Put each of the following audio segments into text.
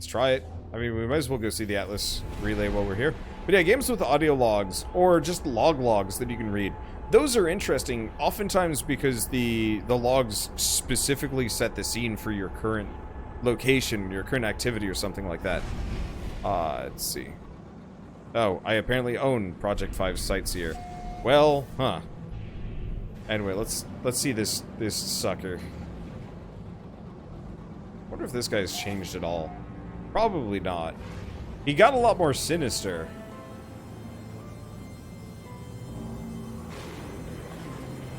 Let's try it. I mean, we might as well go see the Atlas relay while we're here. But yeah, games with audio logs, or just logs that you can read. Those are interesting, oftentimes because the logs specifically set the scene for your current location, your current activity, or something like that. Let's see. Oh, I apparently own Project 5 sites here. Well, huh. Anyway, let's see this sucker. I wonder if this guy's changed at all. Probably not. He got a lot more sinister.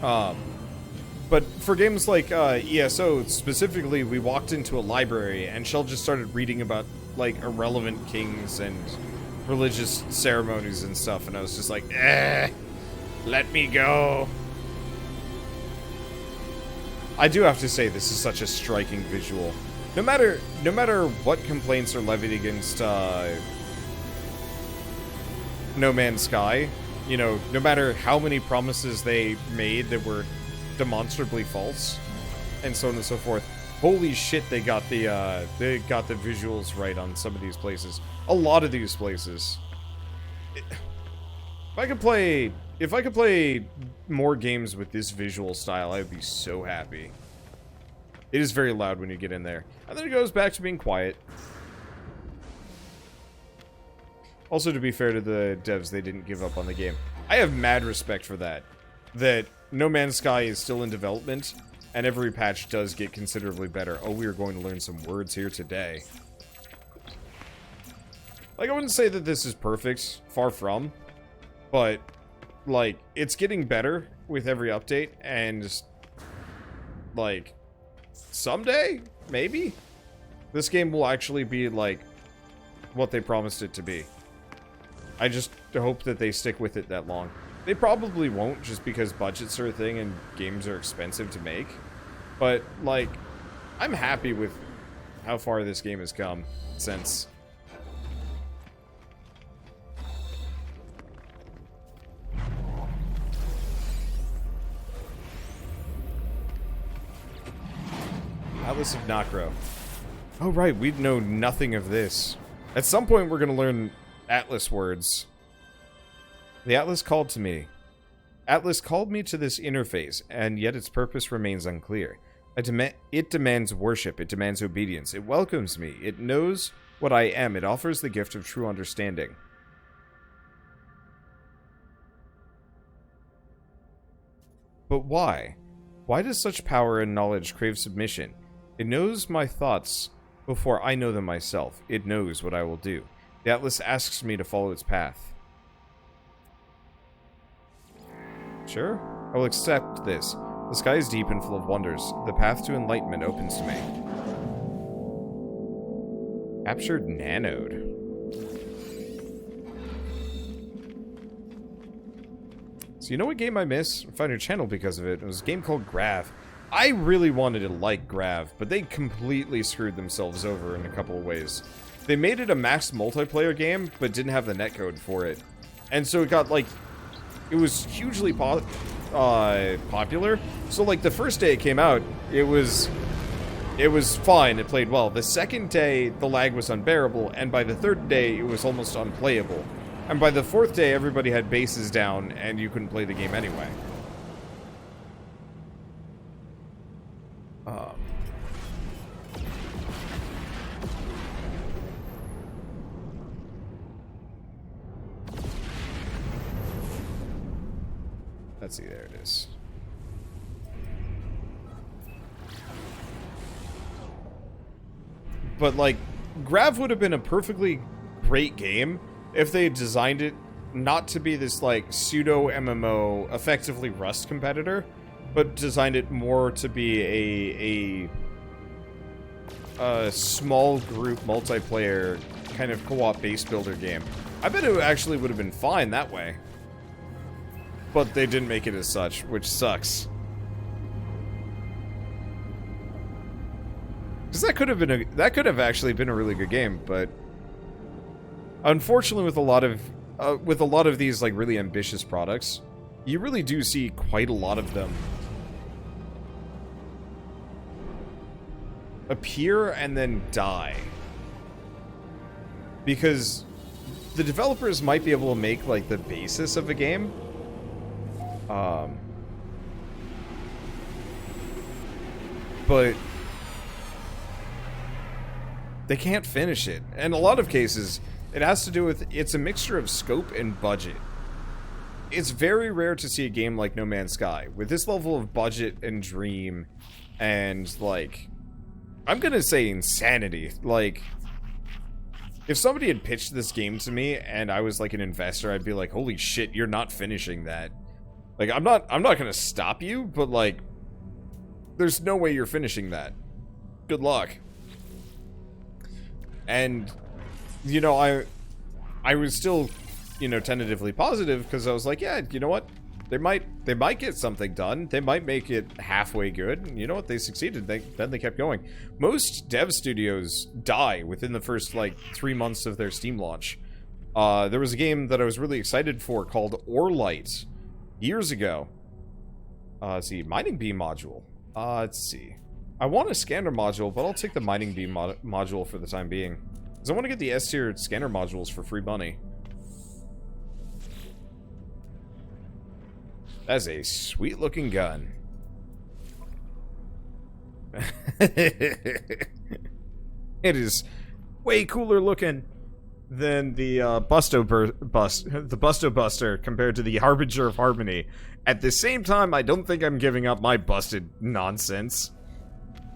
But for games like ESO, specifically, we walked into a library and Shell just started reading about, like, irrelevant kings and religious ceremonies and stuff, and I was just like, let me go. I do have to say, this is such a striking visual. No matter what complaints are levied against No Man's Sky, you know, no matter how many promises they made that were demonstrably false, and so on and so forth. Holy shit, they got the visuals right on some of these places. A lot of these places. If I could play more games with this visual style, I would be so happy. It is very loud when you get in there. And then it goes back to being quiet. Also, to be fair to the devs, they didn't give up on the game. I have mad respect for that. That No Man's Sky is still in development, and every patch does get considerably better. Oh, we are going to learn some words here today. Like, I wouldn't say that this is perfect, far from, but, like, it's getting better with every update, and, like, someday, maybe, this game will actually be, like, what they promised it to be. I just hope that they stick with it that long. They probably won't, just because budgets are a thing and games are expensive to make. But, like, I'm happy with how far this game has come since. Atlas of Nacro. Oh, right, we'd know nothing of this. At some point, we're going to learn Atlas words. The Atlas called to me. Atlas called me to this interface, and yet its purpose remains unclear. It demands worship. It demands obedience. It welcomes me. It knows what I am. It offers the gift of true understanding. But why? Why does such power and knowledge crave submission? It knows my thoughts before I know them myself. It knows what I will do. The Atlas asks me to follow its path. Sure, I will accept this. The sky is deep and full of wonders. The path to enlightenment opens to me. Captured nanode. So you know what game I miss? I found your channel because of it. It was a game called Grav. I really wanted to like Grav, but they completely screwed themselves over in a couple of ways. They made it a max multiplayer game, but didn't have the netcode for it. And so it got, like, it was hugely popular. So, like, the first day it came out, it was fine. It played well. The second day, the lag was unbearable, and by the third day, it was almost unplayable. And by the fourth day, everybody had bases down, and you couldn't play the game anyway. Let's see, there it is. But, like, Grav would have been a perfectly great game if they had designed it not to be this, like, pseudo-MMO, effectively Rust competitor, but designed it more to be a small group multiplayer kind of co-op base builder game. I bet it actually would have been fine that way. But they didn't make it as such, which sucks. Because that could have actually been a really good game, but unfortunately, with a lot of these like really ambitious products, you really do see quite a lot of them appear and then die. because the developers might be able to make, like, the basis of a game. But they can't finish it. And a lot of cases, it has to do with, it's a mixture of scope and budget. It's very rare to see a game like No Man's Sky with this level of budget and dream and, like, I'm gonna say insanity. Like, if somebody had pitched this game to me and I was like an investor, I'd be like, holy shit, you're not finishing that. Like, I'm not gonna stop you, but, like, there's no way you're finishing that. Good luck. And, you know, I was still, you know, tentatively positive because I was like, yeah, you know what? They might get something done. They might make it halfway good. And you know what? They succeeded. Then they kept going. Most dev studios die within the first, like, 3 months of their Steam launch. There was a game that I was really excited for called Orlight years ago. Let's see, mining beam module. Let's see. I want a scanner module, but I'll take the mining beam module for the time being. Because I want to get the S-tier scanner modules for free money. That's a sweet-looking gun. It is way cooler looking than the the Busto Buster compared to the Harbinger of Harmony. At the same time, I don't think I'm giving up my busted nonsense.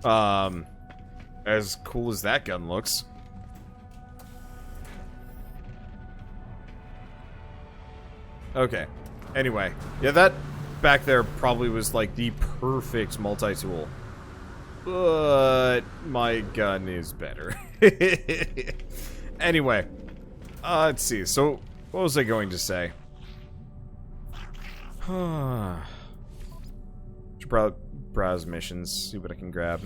As cool as that gun looks. Okay. Anyway, yeah, that back there probably was like the perfect multi-tool. But my gun is better. Anyway, let's see. So, what was I going to say? Browse missions, see what I can grab.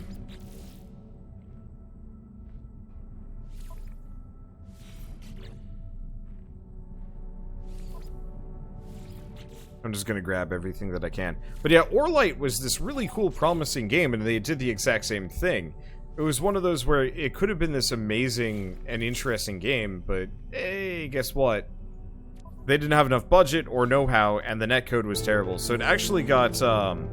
I'm just gonna grab everything that I can. But yeah, Orlight was this really cool, promising game, and they did the exact same thing. It was one of those where it could have been this amazing and interesting game, but hey, guess what? They didn't have enough budget or know-how, and the netcode was terrible. So it actually got, I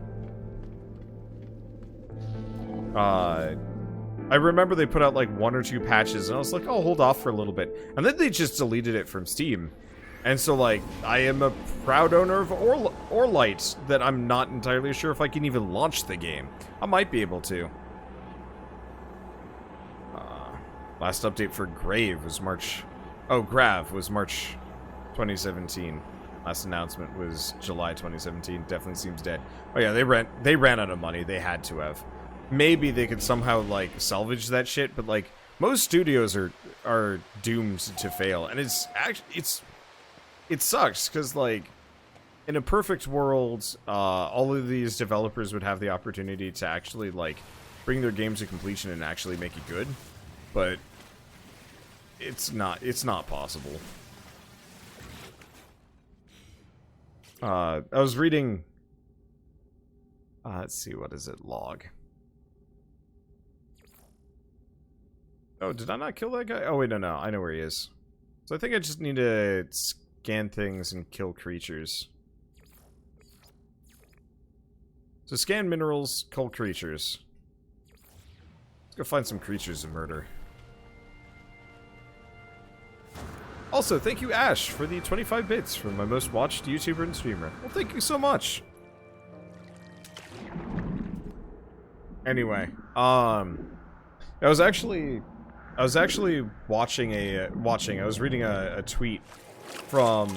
remember they put out like 1 or 2 patches, and I was like, oh, hold off for a little bit. And then they just deleted it from Steam. And so, like, I am a proud owner of Orlight that I'm not entirely sure if I can even launch the game. I might be able to. Last update for Grave was March... Oh, Grav was March 2017. Last announcement was July 2017. Definitely seems dead. Oh yeah, they ran out of money. They had to have. Maybe they could somehow, like, salvage that shit, but, like, most studios are doomed to fail. And it's actually... It sucks, because, like, in a perfect world, all of these developers would have the opportunity to actually, like, bring their game to completion and actually make it good. But it's not possible. I was reading... let's see, what is it? Log. Oh, did I not kill that guy? Oh, wait, no, I know where he is. So I think I just need to scan things and kill creatures. So scan minerals, kill creatures. Let's go find some creatures to murder. Also, thank you, Ash, for the 25 bits for my most watched YouTuber and streamer. Well, thank you so much. Anyway, I was actually watching I was reading a tweet from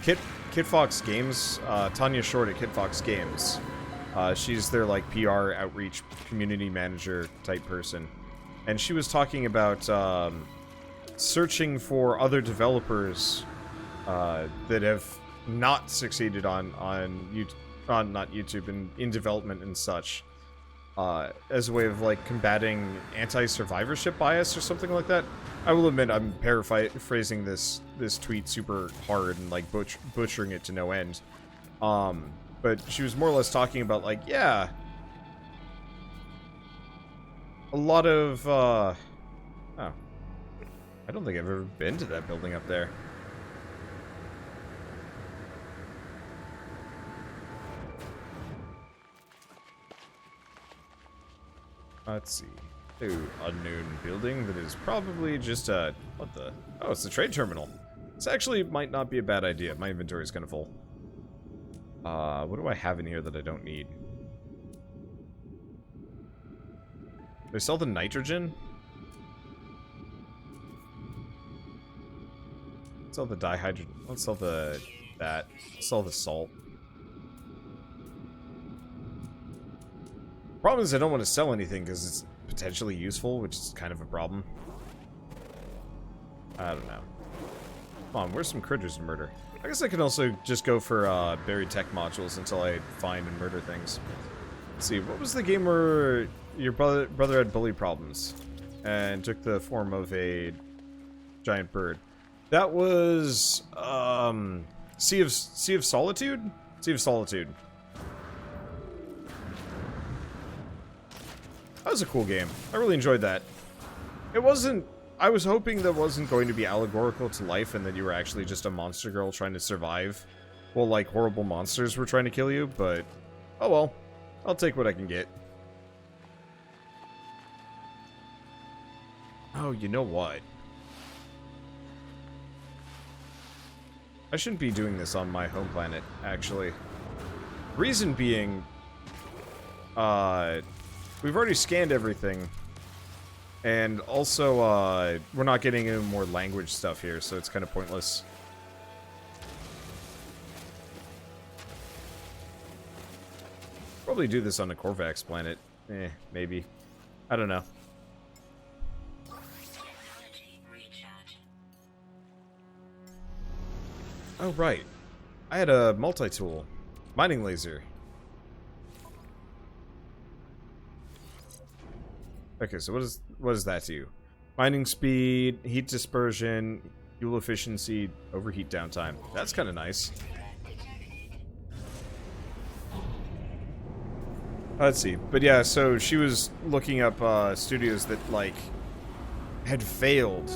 Kit Fox Games, Tanya Short at Kit Fox Games. She's their, like, PR outreach community manager type person. And she was talking about searching for other developers that have not succeeded on not YouTube and in development and such, as a way of, like, combating anti-survivorship bias or something like that. I will admit I'm paraphrasing this tweet super hard and, like, butchering it to no end. But she was more or less talking about, like, yeah, a lot of, oh. I don't think I've ever been to that building up there. Let's see. Ooh, unknown building that is probably just a... What the... Oh, it's the trade terminal. This actually might not be a bad idea. My inventory is kind of full. What do I have in here that I don't need? They sell the nitrogen? Let's sell the dihydrogen. Let's sell the... that. Let's sell the salt. Problem is I don't want to sell anything because it's potentially useful, which is kind of a problem. I don't know. Come on, where's some critters to murder? I guess I can also just go for buried tech modules until I find and murder things. Let's see, what was the game where your brother had bully problems and took the form of a giant bird? That was Sea of Solitude? Sea of Solitude. That was a cool game. I really enjoyed that. It wasn't... I was hoping that wasn't going to be allegorical to life and that you were actually just a monster girl trying to survive while, like, horrible monsters were trying to kill you, but... Oh well. I'll take what I can get. Oh, you know what? I shouldn't be doing this on my home planet, actually. Reason being... we've already scanned everything. And also, we're not getting any more language stuff here, so it's kind of pointless. Probably do this on a Korvax planet. Maybe. I don't know. Oh, right. I had a multi-tool. Mining laser. Okay, so what does that do? Mining speed, heat dispersion, fuel efficiency, overheat downtime. That's kind of nice. Let's see. But yeah, so she was looking up studios that, like, had failed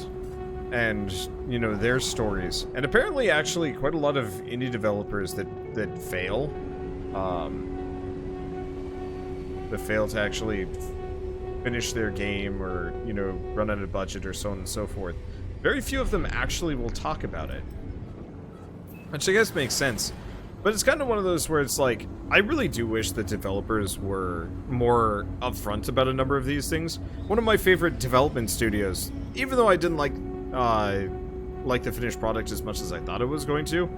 and, you know, their stories. And apparently, actually, quite a lot of indie developers that fail, that fail to actually finish their game or, you know, run out of budget or so on and so forth. Very few of them actually will talk about it. Which I guess makes sense. But it's kind of one of those where it's like, I really do wish that developers were more upfront about a number of these things. One of my favorite development studios, even though I didn't like the finished product as much as I thought it was going to,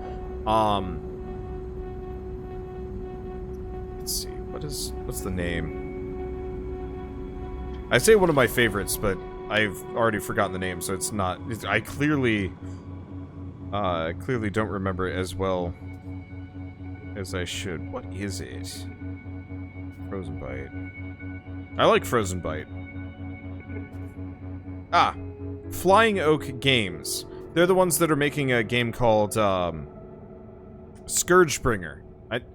let's see, what's the name? I say one of my favorites, but I've already forgotten the name, so it's not... I clearly don't remember it as well as I should. What is it? Frozen Bite. I like Frozen Bite. Ah! Flying Oak Games. They're the ones that are making a game called, Scourgebringer.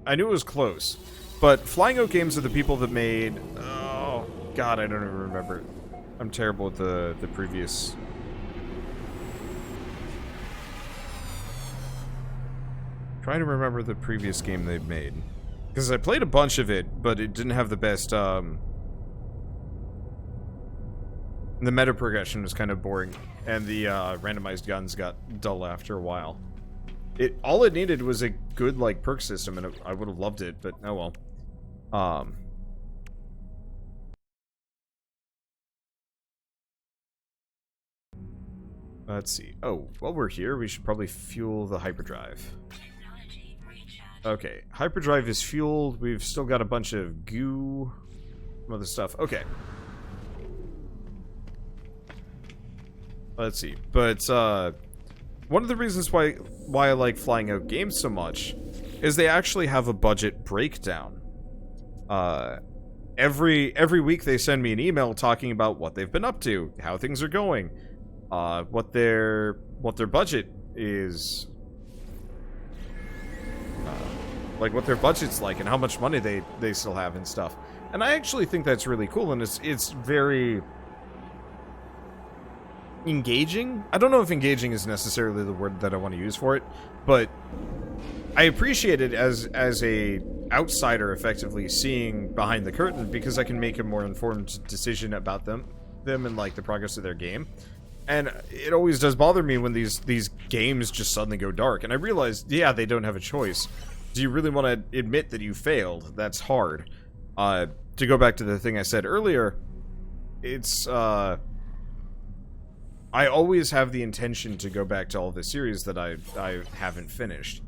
I knew it was close. But Flying Oak Games are the people that made... God, I don't even remember. I'm terrible with the previous... Trying to remember the previous game they've made. Because I played a bunch of it, but it didn't have the best, The meta progression was kind of boring, and the, randomized guns got dull after a while. All it needed was a good, like, perk system, and I would have loved it, but oh well. Let's see. Oh, while we're here, we should probably fuel the hyperdrive. Okay, hyperdrive is fueled. We've still got a bunch of goo, some other stuff. Okay. Let's see. But one of the reasons why I like Flying Out Games so much is they actually have a budget breakdown. Every week they send me an email talking about what they've been up to, how things are going. What their budget is, like what their budget's like and how much money they still have and stuff. And I actually think that's really cool, and it's very engaging. I don't know if engaging is necessarily the word that I want to use for it, but I appreciate it as a outsider effectively seeing behind the curtain, because I can make a more informed decision about them and like the progress of their game. And it always does bother me when these games just suddenly go dark, and I realize, yeah, they don't have a choice. Do you really want to admit that you failed? That's hard. To go back to the thing I said earlier, it's I always have the intention to go back to all the series that I haven't finished.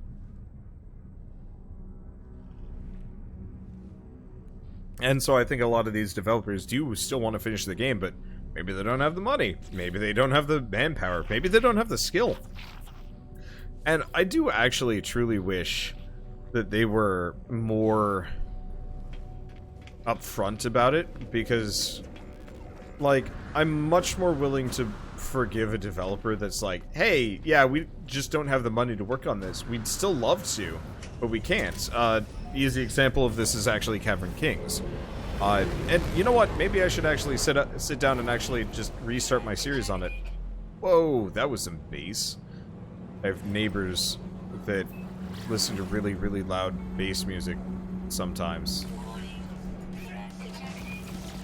And so I think a lot of these developers do still want to finish the game, but maybe they don't have the money. Maybe they don't have the manpower. Maybe they don't have the skill. And I do actually truly wish that they were more upfront about it, because, like, I'm much more willing to forgive a developer that's like, hey, yeah, we just don't have the money to work on this. We'd still love to, but we can't. Easy example of this is actually Cavern Kings. And you know what? Maybe I should actually sit down and actually just restart my series on it. Whoa, that was some bass. I have neighbors that listen to really, really loud bass music sometimes.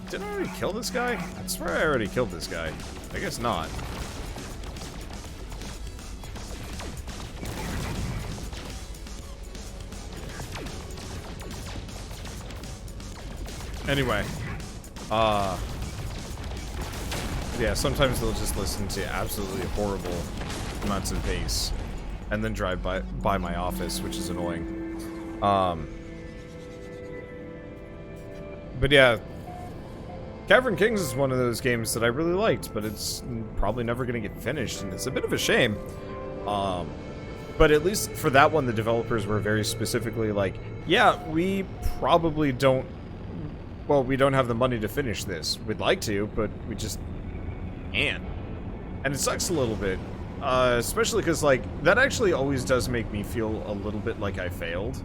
Did I already kill this guy? I swear I already killed this guy. I guess not. Anyway, yeah, sometimes they'll just listen to absolutely horrible amounts of bass and then drive by my office, which is annoying. But yeah, Cavern Kings is one of those games that I really liked, but it's probably never going to get finished, and it's a bit of a shame. But at least for that one, the developers were very specifically like, yeah, we probably don't, well, we don't have the money to finish this. We'd like to, but we just can't. And it sucks a little bit, especially because, like, that actually always does make me feel a little bit like I failed.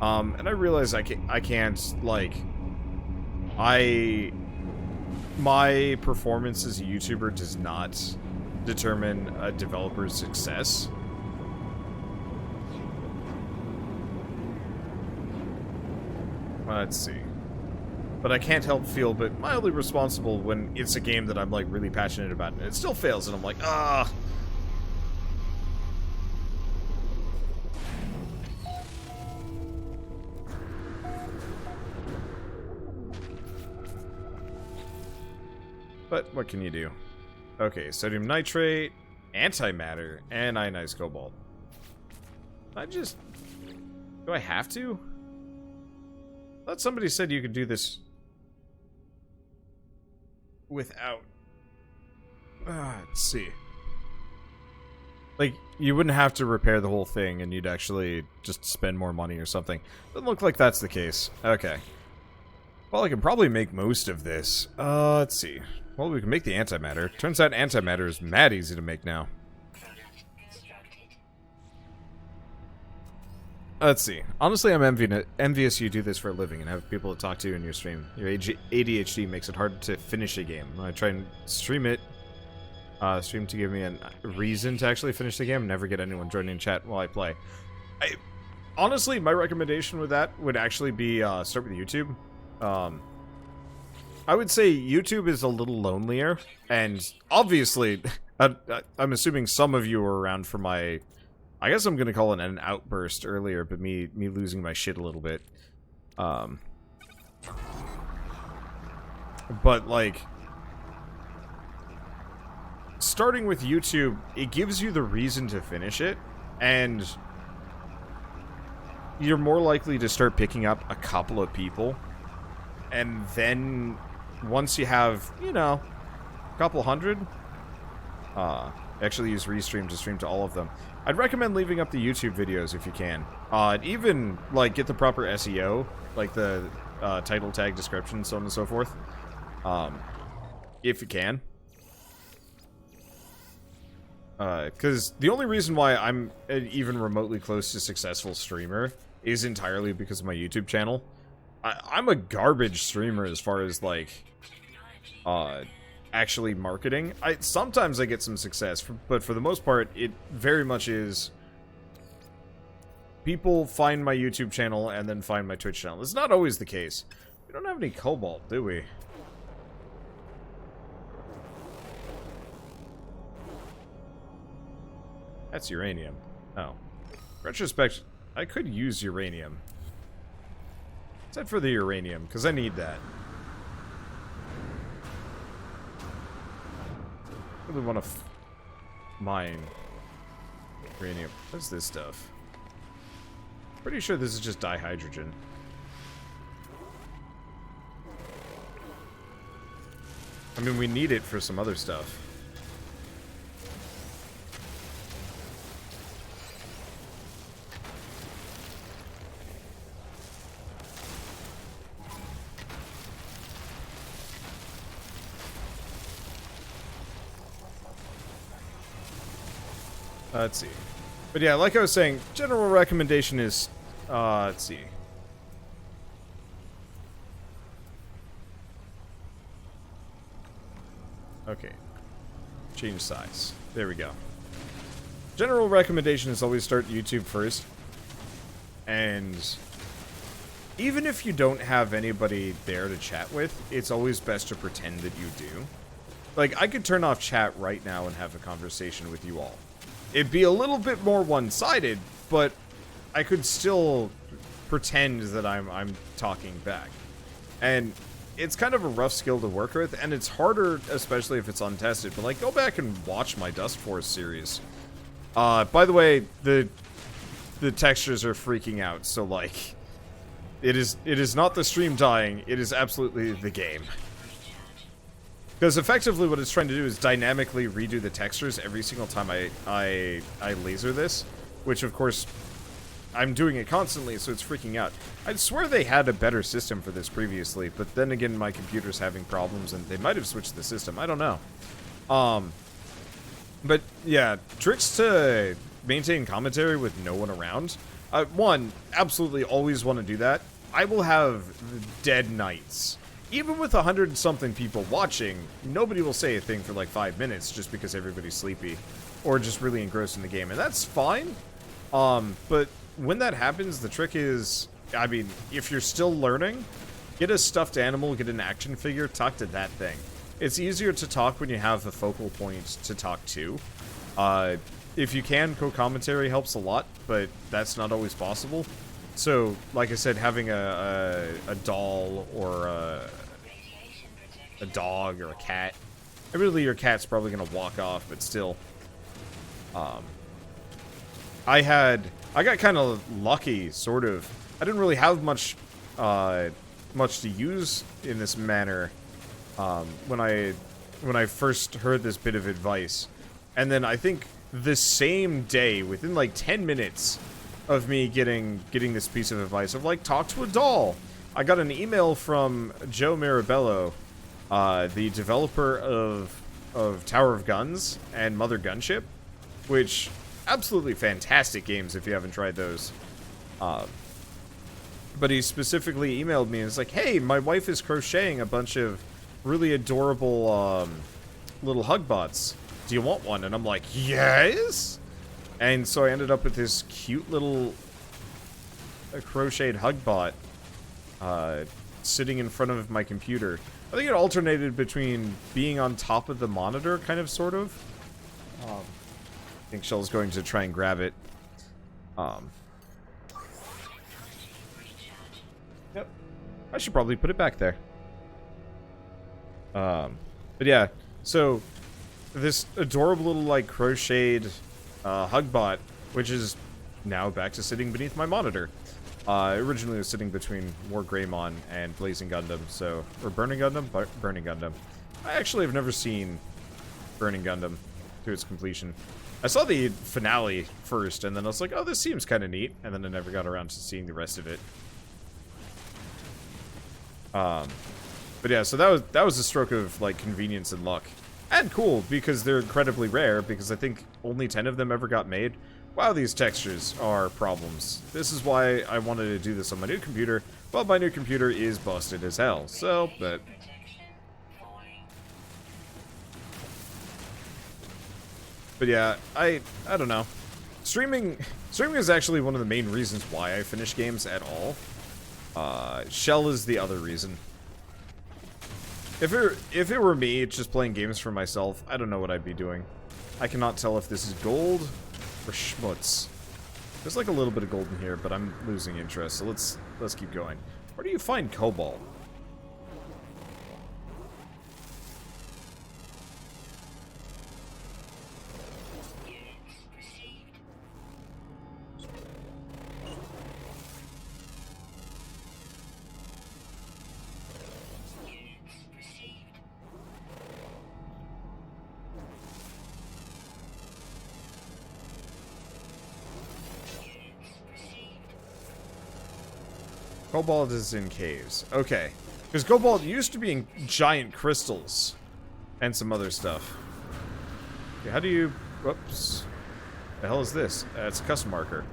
And I realize I can't, like, my performance as a YouTuber does not determine a developer's success. Let's see. But I can't help feel but mildly responsible when it's a game that I'm, like, really passionate about, and it still fails, and I'm like, ah. But what can you do? Okay, sodium nitrate, antimatter, and ionized cobalt. Do I have to? I thought somebody said you could do this without. Let's see. Like, you wouldn't have to repair the whole thing, and you'd actually just spend more money or something. Doesn't look like that's the case. Okay. Well, I can probably make most of this. Let's see. Well, we can make the antimatter. Turns out antimatter is mad easy to make now. Let's see. Honestly, I'm envious you do this for a living and have people to talk to in your stream. Your ADHD makes it hard to finish a game. I try and stream it. Stream to give me a reason to actually finish the game. Never get anyone joining chat while I play. Honestly, my recommendation with that would actually be start with YouTube. I would say YouTube is a little lonelier, and obviously, I'm assuming some of you were around for my, I guess I'm gonna call it an outburst earlier, but me losing my shit a little bit. But, like, starting with YouTube, it gives you the reason to finish it, and you're more likely to start picking up a couple of people, and then once you have, you know, a couple hundred, actually use Restream to stream to all of them. I'd recommend leaving up the YouTube videos if you can. Even, like, get the proper SEO, like the title, tag, description, so on and so forth. If you can. Because the only reason why I'm an even remotely close to successful streamer is entirely because of my YouTube channel. I'm a garbage streamer as far as, like, actually marketing. Sometimes I get some success, but for the most part, it very much is people find my YouTube channel and then find my Twitch channel. It's not always the case. We don't have any cobalt, do we? That's uranium. Oh. Retrospect, I could use uranium. Except for the uranium, because I need that. I really want to mine uranium. What's this stuff? Pretty sure this is just dihydrogen. I mean, we need it for some other stuff. Let's see. But yeah, like I was saying, general recommendation is, let's see. Okay. Change size. There we go. General recommendation is always start YouTube first. And even if you don't have anybody there to chat with, it's always best to pretend that you do. Like, I could turn off chat right now and have a conversation with you all. It'd be a little bit more one-sided, but I could still pretend that I'm talking back. And it's kind of a rough skill to work with, and it's harder, especially if it's untested. But, like, go back and watch my Dust Force series. By the way, the textures are freaking out, so, like, it is not the stream dying, it is absolutely the game. Because effectively what it's trying to do is dynamically redo the textures every single time I laser this. Which, of course, I'm doing it constantly, so it's freaking out. I swear they had a better system for this previously, but then again, my computer's having problems, and they might have switched the system. I don't know. But, yeah, tricks to maintain commentary with no one around. One, absolutely always want to do that. I will have dead nights. Even with 100-something people watching, nobody will say a thing for like 5 minutes just because everybody's sleepy or just really engrossed in the game, and that's fine. But when that happens, the trick is, I mean, if you're still learning, get a stuffed animal, get an action figure, talk to that thing. It's easier to talk when you have a focal point to talk to. If you can, co-commentary helps a lot, but that's not always possible. So, like I said, having a doll or a dog or a cat. Admittedly, your cat's probably going to walk off, but still. I got kind of lucky, sort of. I didn't really have much to use in this manner when I first heard this bit of advice. And then I think the same day, within like 10 minutes of me getting this piece of advice of like, talk to a doll, I got an email from Joe Mirabello, the developer of Tower of Guns and Mother Gunship, which absolutely fantastic games if you haven't tried those. But he specifically emailed me and was like, hey, my wife is crocheting a bunch of really adorable little Hugbots. Do you want one? And I'm like, yes! And so I ended up with this cute little crocheted Hugbot sitting in front of my computer. I think it alternated between being on top of the monitor, kind of, sort of. I think Shell's going to try and grab it. Yep. I should probably put it back there. But yeah, so this adorable little, like, crocheted Hugbot, which is now back to sitting beneath my monitor. Originally it was sitting between War Greymon and Blazing Gundam, so... Or Burning Gundam? Burning Gundam. I actually have never seen Burning Gundam to its completion. I saw the finale first, and then I was like, oh, this seems kind of neat, and then I never got around to seeing the rest of it. But yeah, so that was a stroke of, like, convenience and luck. And cool, because they're incredibly rare, because I think only 10 of them ever got made. Wow, these textures are problems. This is why I wanted to do this on my new computer, but my new computer is busted as hell, so, but yeah, I don't know. Streaming is actually one of the main reasons why I finish games at all. Shell is the other reason. If it were me just playing games for myself, I don't know what I'd be doing. I cannot tell if this is gold or schmutz. There's like a little bit of gold in here, but I'm losing interest, so let's keep going. Where do you find cobalt? Cobalt is in caves. Okay. Because cobalt used to be in giant crystals. And some other stuff. Okay, how do you... Whoops. The hell is this? It's a custom marker.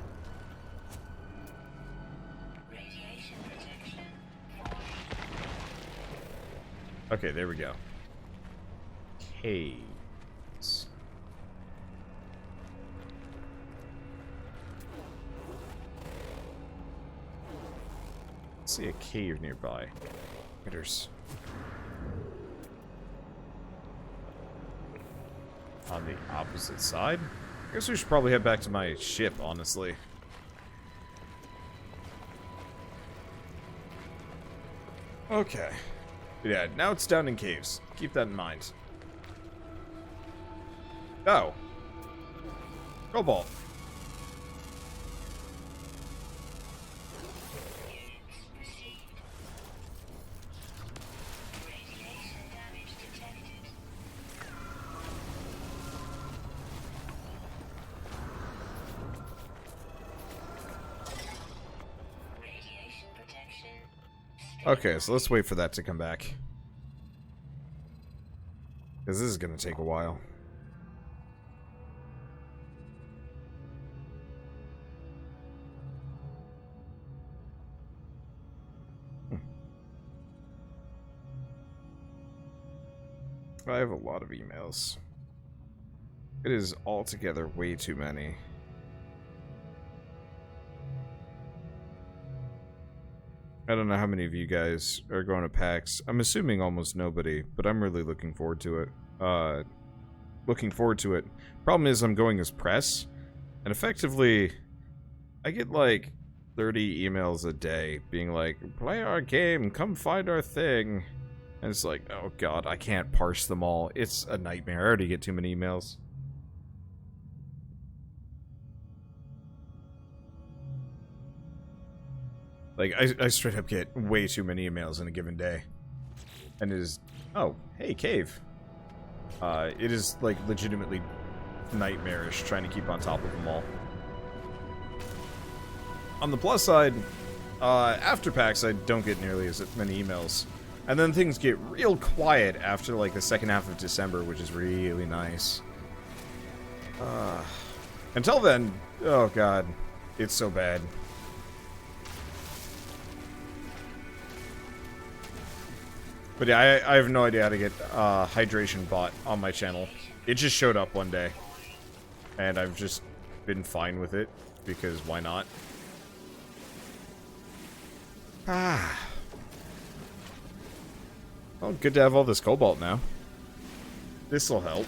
Okay, there we go. Caves. See a cave nearby. Critters. On the opposite side? I guess we should probably head back to my ship, honestly. Okay. Yeah, now it's down in caves. Keep that in mind. Oh. Cobalt. Okay, so let's wait for that to come back. Because this is going to take a while. I have a lot of emails. It is altogether way too many. I don't know how many of you guys are going to PAX. I'm assuming almost nobody, but I'm really looking forward to it. Problem is I'm going as press, and effectively, I get like 30 emails a day being like, play our game, come find our thing. And it's like, oh god, I can't parse them all. It's a nightmare. I already get too many emails. Like, I straight up get way too many emails in a given day. And it is... Oh, hey, cave. It is, like, legitimately nightmarish trying to keep on top of them all. On the plus side, after PAX, I don't get nearly as many emails. And then things get real quiet after, like, the second half of December, which is really nice. Until then, oh god, it's so bad. But yeah, I have no idea how to get hydration bot on my channel. It just showed up one day. And I've just been fine with it, because why not? Well, good to have all this cobalt now. This'll help.